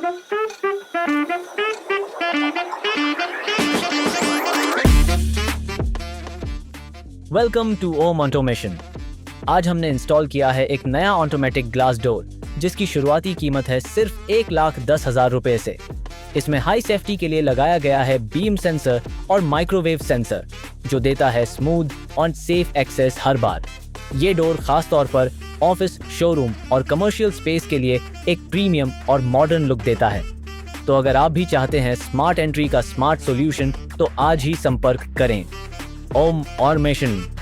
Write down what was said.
Welcome two ohm automation. आज हमने install किया है एक नया ऑटोमेटिक ग्लास डोर जिसकी शुरुआती कीमत है सिर्फ 1,10,000 रुपए से। इसमें हाई सेफ्टी के लिए लगाया गया है बीम सेंसर और माइक्रोवेव सेंसर जो देता है स्मूथ और सेफ एक्सेस हर बार। ये डोर खास तौर पर ऑफिस, शोरूम और कमर्शियल स्पेस के लिए एक प्रीमियम और मॉडर्न लुक देता है। तो अगर आप भी चाहते हैं स्मार्ट एंट्री का स्मार्ट सॉल्यूशन तो आज ही संपर्क करें। ओम ऑटोमेशन।